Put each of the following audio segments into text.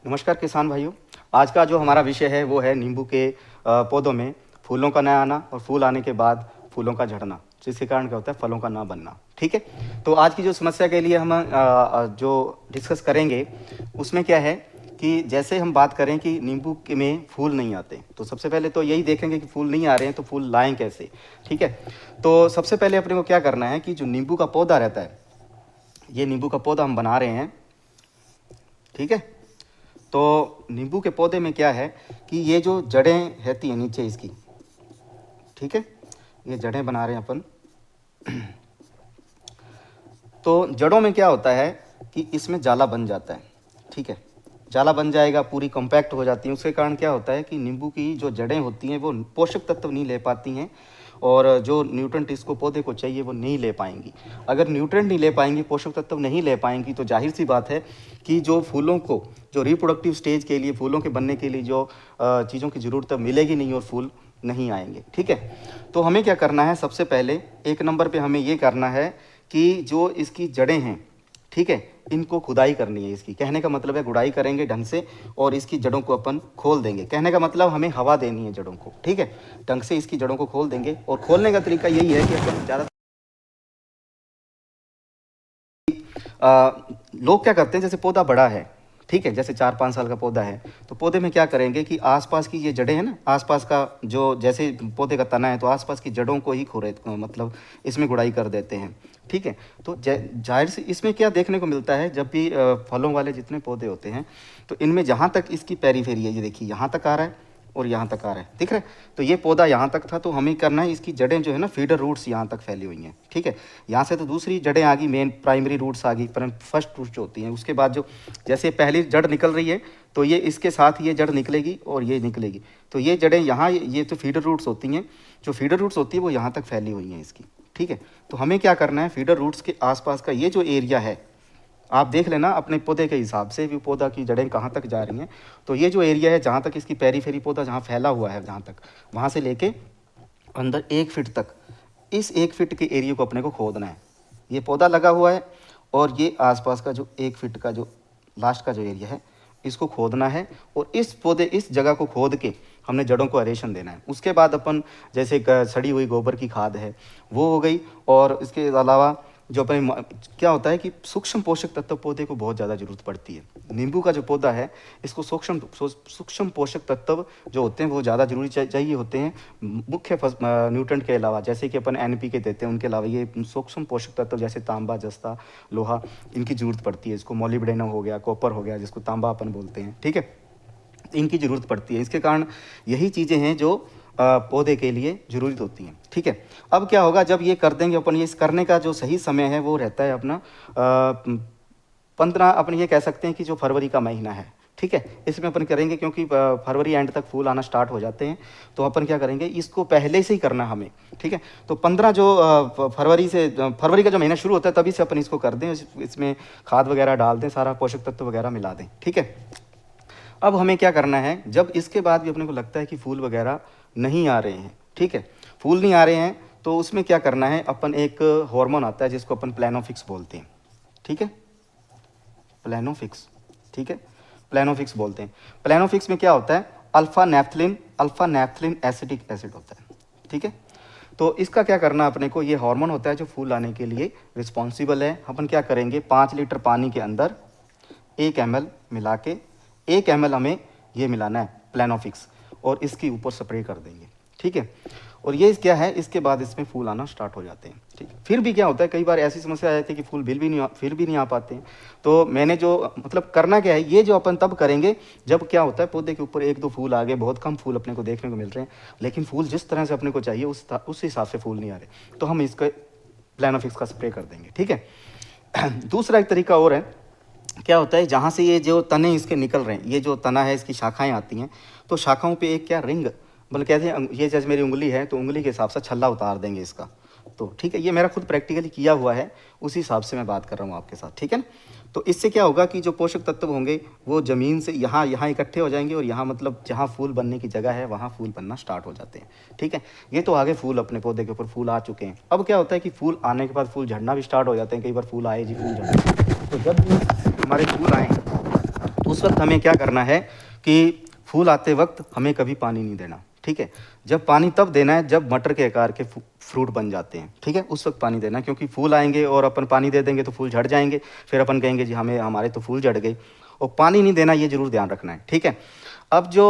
नमस्कार किसान भाइयों। आज का जो हमारा विषय है वो है नींबू के पौधों में फूलों का न आना और फूल आने के बाद फूलों का झड़ना, जिसके कारण क्या होता है फलों का ना बनना। ठीक है, तो आज की जो समस्या के लिए हम जो डिस्कस करेंगे उसमें क्या है कि जैसे हम बात करें कि नींबू के में फूल नहीं आते, तो सबसे पहले तो यही देखेंगे कि फूल नहीं आ रहे हैं तो फूल लाएं कैसे। ठीक है, तो सबसे पहले अपने को क्या करना है कि जो नींबू का पौधा रहता है, ये नींबू का पौधा हम बना रहे हैं। ठीक है, तो नींबू के पौधे में क्या है कि ये जो जड़ें रहती हैं नीचे इसकी, ठीक है, ये जड़ें बना रहे हैं अपन। तो जड़ों में क्या होता है कि इसमें जाला बन जाता है। ठीक है, जाला बन जाएगा, पूरी कॉम्पैक्ट हो जाती है। उसके कारण क्या होता है कि नींबू की जो जड़ें होती हैं वो पोषक तत्व नहीं ले पाती हैं और जो न्यूट्रेंट इसको पौधे को चाहिए वो नहीं ले पाएंगी। अगर न्यूट्रेंट नहीं ले पाएंगी, पोषक तत्व नहीं ले पाएंगी, तो जाहिर सी बात है कि जो फूलों को, जो रिप्रोडक्टिव स्टेज के लिए, फूलों के बनने के लिए जो चीज़ों की ज़रूरत मिलेगी नहीं और फूल नहीं आएंगे। ठीक है, तो हमें क्या करना है, सबसे पहले एक नंबर पे हमें ये करना है कि जो इसकी जड़ें हैं, ठीक है, इनको खुदाई करनी है। इसकी कहने का मतलब है गुड़ाई करेंगे ढंग से और इसकी जड़ों को अपन खोल देंगे। कहने का मतलब हमें हवा देनी है जड़ों को। ठीक है, ढंग से इसकी जड़ों को खोल देंगे और खोलने का तरीका यही है कि अपन ज़्यादा लोग क्या करते हैं, जैसे पौधा बड़ा है, ठीक है, जैसे 4-5 साल का पौधा है, तो पौधे में क्या करेंगे कि आसपास की ये जड़ें हैं ना, आसपास का जो, जैसे पौधे का तना है तो आसपास की जड़ों को ही खोरे, मतलब इसमें गुड़ाई कर देते हैं। ठीक है, तो जाहिर से इसमें क्या देखने को मिलता है, जब भी फलों वाले जितने पौधे होते हैं तो इनमें जहाँ तक इसकी पेरीफेरी है, ये देखिए यहाँ तक आ रहा है और यहाँ तक आ रहा है, दिख रहा है। तो ये पौधा यहाँ तक था, तो हमें करना है इसकी जड़ें जो है ना, फीडर रूट्स यहाँ तक फैली हुई हैं। ठीक है, यहाँ से तो दूसरी जड़ें आ गई, मेन प्राइमरी रूट्स आ गई, पर फर्स्ट रूट्स जो होती हैं उसके बाद जो, जैसे पहली जड़ निकल रही है तो ये इसके साथ ये जड़ निकलेगी और ये निकलेगी, तो ये जड़ें यहाँ, ये तो फीडर रूट्स होती हैं। जो फीडर रूट्स होती है वो यहाँ तक फैली हुई हैं इसकी। ठीक है, तो हमें क्या करना है, फीडर रूट्स के आसपास का ये जो एरिया है, आप देख लेना अपने पौधे के हिसाब से भी पौधा की जड़ें कहाँ तक जा रही हैं। तो ये जो एरिया है जहाँ तक इसकी पेरीफेरी पौधा जहाँ फैला हुआ है, जहाँ तक, वहाँ से लेके अंदर 1 फीट तक, इस 1 फीट के एरिया को अपने को खोदना है। ये पौधा लगा हुआ है और ये आसपास का जो 1 फीट का जो लास्ट का जो एरिया है, इसको खोदना है और इस पौधे, इस जगह को खोद के हमने जड़ों को एरेशन देना है। उसके बाद अपन जैसे सड़ी हुई गोबर की खाद है वो हो गई, और इसके अलावा जो अपने क्या होता है कि सूक्ष्म पोषक तत्व पौधे को बहुत ज़्यादा ज़रूरत पड़ती है। नींबू का जो पौधा है इसको सूक्ष्म पोषक तत्व जो होते हैं वो ज़्यादा जरूरी चाहिए होते हैं, मुख्य न्यूट्रेंट के अलावा, जैसे कि अपन NPK देते हैं, उनके अलावा ये सूक्ष्म पोषक तत्व जैसे तांबा, जस्ता, लोहा, इनकी ज़रूरत पड़ती है। इसको मोलिब्डेनम हो गया, कॉपर हो गया, जिसको तांबा अपन बोलते हैं। ठीक है, इनकी ज़रूरत पड़ती है। इसके कारण यही चीज़ें हैं जो पौधे के लिए ज़रूरी होती हैं। ठीक है, अब क्या होगा जब ये कर देंगे अपन, ये इस करने का जो सही समय है वो रहता है अपना 15, अपन ये कह सकते हैं कि जो फरवरी का महीना है। ठीक है, इसमें अपन करेंगे क्योंकि फरवरी एंड तक फूल आना स्टार्ट हो जाते हैं, तो अपन क्या करेंगे, इसको पहले से ही करना हमें। ठीक है, तो 15 जो फरवरी का जो महीना शुरू होता है तभी से अपन इसको कर दें, इसमें खाद वगैरह डाल दें, सारा पोषक तत्व वगैरह मिला दें। ठीक है, अब हमें क्या करना है, जब इसके बाद भी अपने को लगता है कि फूल वगैरह नहीं आ रहे हैं, ठीक है, फूल नहीं आ रहे हैं, तो उसमें क्या करना है, अपन एक हार्मोन आता है जिसको अपन प्लानोफिक्स बोलते हैं। ठीक है, प्लानोफिक्स, ठीक है, प्लानोफिक्स बोलते हैं। प्लानोफिक्स में क्या होता है, अल्फा नेफ्थलिन एसिटिक एसिड होता है। ठीक है, तो इसका क्या करना अपने को, ये हार्मोन होता है जो फूल आने के लिए रिस्पॉन्सिबल है। अपन क्या करेंगे, 5 लीटर पानी के अंदर 1 ml मिला के, 1 ml हमें ये मिलाना है प्लानोफिक्स, और इसके ऊपर स्प्रे कर देंगे। ठीक है, और ये क्या है, इसके बाद इसमें फूल आना स्टार्ट हो जाते हैं। ठीक है, फिर भी क्या होता है, कई बार ऐसी समस्या आ जाती है कि फूल फिर भी नहीं आ पाते हैं। तो मैंने जो मतलब करना क्या है, ये जो अपन तब करेंगे जब क्या होता है, पौधे के ऊपर 1-2 फूल आ गए, बहुत कम फूल अपने को देखने को मिल रहे हैं, लेकिन फूल जिस तरह से अपने को चाहिए उस हिसाब से फूल नहीं आ रहे, तो हम इसका प्लानोफिक्स का स्प्रे कर देंगे। ठीक है, दूसरा एक तरीका और है, क्या होता है, जहाँ से ये जो तने इसके निकल रहे हैं, ये जो तना है इसकी शाखाएं आती हैं, तो शाखाओं पे एक क्या रिंग, मतलब कहते हैं, ये जैसे मेरी उंगली है तो उंगली के हिसाब से छल्ला उतार देंगे इसका। तो ठीक है, ये मेरा खुद प्रैक्टिकली किया हुआ है, उसी हिसाब से मैं बात कर रहा हूँ आपके साथ। ठीक है ना, तो इससे क्या होगा कि जो पोषक तत्व होंगे वो ज़मीन से यहाँ इकट्ठे हो जाएंगे, और यहाँ मतलब जहाँ फूल बनने की जगह है वहाँ फूल बनना स्टार्ट हो जाते हैं। ठीक है, ये तो आगे फूल अपने पौधे के ऊपर फूल आ चुके हैं। अब क्या होता है कि फूल आने के बाद फूल झड़ना भी स्टार्ट हो जाते हैं। कई बार फूल आए जी, फूल झड़ना, तो जब भी हमारे फूल आए उस वक्त हमें क्या करना है कि फूल आते वक्त हमें कभी पानी नहीं देना, ठीक है। जब पानी तब देना है जब मटर के आकार के फ्रूट बन जाते हैं, ठीक है, उस वक्त पानी देना है, क्योंकि फूल आएंगे और अपन पानी दे देंगे तो फूल झड़ जाएंगे, फिर अपन कहेंगे जी हमें हमारे तो फूल झड़ गए, और पानी नहीं देना, ये ज़रूर ध्यान रखना है, ठीक है। अब जो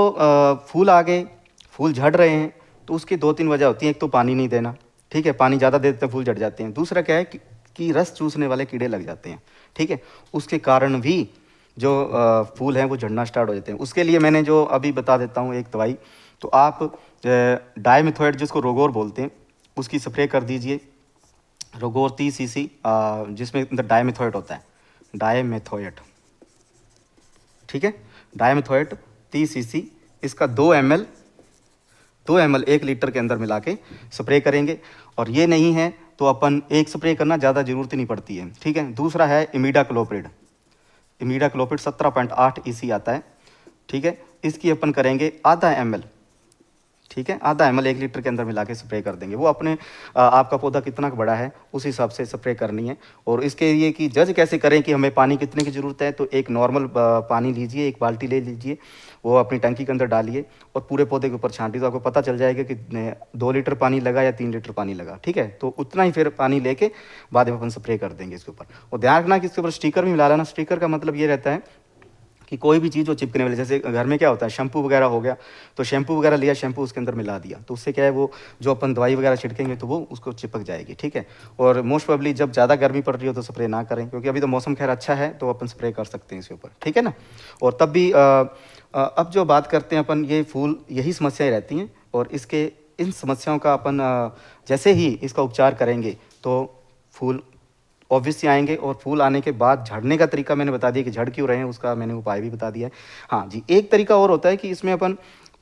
फूल आ गए, फूल झड़ रहे हैं, तो उसकी 2-3 वजह होती हैं। एक तो पानी नहीं देना, ठीक है, पानी ज़्यादा दे देते हैं फूल झड़ जाते हैं। दूसरा क्या है कि रस चूसने वाले कीड़े लग जाते हैं, ठीक है, उसके कारण भी जो फूल हैं वो झड़ना स्टार्ट हो जाते हैं। उसके लिए मैंने जो अभी बता देता हूँ एक दवाई, तो आप डायमेथोएट, जिसको रोगोर बोलते हैं, उसकी स्प्रे कर दीजिए। रोगोर 30 सीसी, जिसमें अंदर डायमेथोएट होता है, डायमेथोएट, ठीक है, डायमेथोएट 30 सीसी, इसका 2 ml 1 लीटर के अंदर मिला के स्प्रे करेंगे। और ये नहीं है तो अपन एक स्प्रे करना, ज़्यादा ज़रूरत नहीं पड़ती है, ठीक है। दूसरा है इमीडाक्लोप्रिड, 17.8 EC आता है, ठीक है, इसकी अपन करेंगे आधा ml, ठीक है, आधा ml 1 लीटर के अंदर मिला के स्प्रे कर देंगे। वो अपने आपका पौधा कितना बड़ा है उस हिसाब से स्प्रे करनी है। और इसके लिए कि जज कैसे करें कि हमें पानी कितने की ज़रूरत है, तो एक नॉर्मल पानी लीजिए, एक बाल्टी ले लीजिए, वो अपनी टंकी के अंदर डालिए और पूरे पौधे के ऊपर छांटिए, तो आपको पता चल जाएगा कि 2 लीटर पानी लगा या 3 लीटर पानी लगा, ठीक है। तो उतना ही फिर पानी लेके बाद में अपन स्प्रे कर देंगे इसके ऊपर। और ध्यान रखना कि इसके ऊपर स्टिकर भी मिला लेना। स्टिकर का मतलब ये रहता है कि कोई भी चीज़ जो चिपकने वाली, जैसे घर में क्या होता है, शैम्पू वगैरह हो गया, तो शैम्पू वगैरह लिया, शैम्पू उसके अंदर मिला दिया, तो उससे क्या है, वो जो अपन दवाई वगैरह छिड़केंगे तो वो उसको चिपक जाएगी, ठीक है। और मोस्ट प्रोबेबली जब ज़्यादा गर्मी पड़ रही हो तो स्प्रे ना करें, क्योंकि अभी तो मौसम खैर अच्छा है, तो अपन स्प्रे कर सकते हैं इसके ऊपर, ठीक है ना। और तब भी अब जो बात करते हैं अपन, ये फूल यही समस्याएँ रहती हैं, और इन समस्याओं का अपन जैसे ही इसका उपचार करेंगे तो फूल ऑब्वियसली आएंगे। और फूल आने के बाद झड़ने का तरीका मैंने बता दिया कि झड़ क्यों रहे हैं, उसका मैंने उपाय भी बता दिया है। हाँ जी, एक तरीका और होता है कि इसमें अपन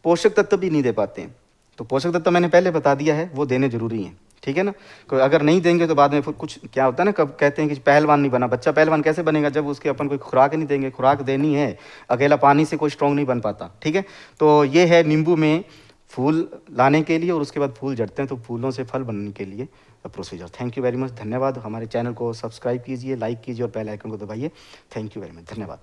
पोषक तत्व भी नहीं दे पाते हैं, तो पोषक तत्व मैंने पहले बता दिया है, वो देने जरूरी हैं, ठीक है ना। कोई अगर नहीं देंगे तो बाद में फिर कुछ क्या होता है ना, कब कहते हैं कि पहलवान नहीं बना, बच्चा पहलवान कैसे बनेगा जब उसके अपन कोई खुराक नहीं देंगे। खुराक देनी है, अकेला पानी से कोई स्ट्रॉन्ग नहीं बन पाता, ठीक है। तो ये है नींबू में फूल लाने के लिए, और उसके बाद फूल झड़ते हैं तो फूलों से फल बनने के लिए procedure. Thank you very much, धन्यवाद। हमारे चैनल को सब्सक्राइब कीजिए, लाइक कीजिए और बेल आइकन को दबाइए। थैंक यू वेरी मच, धन्यवाद।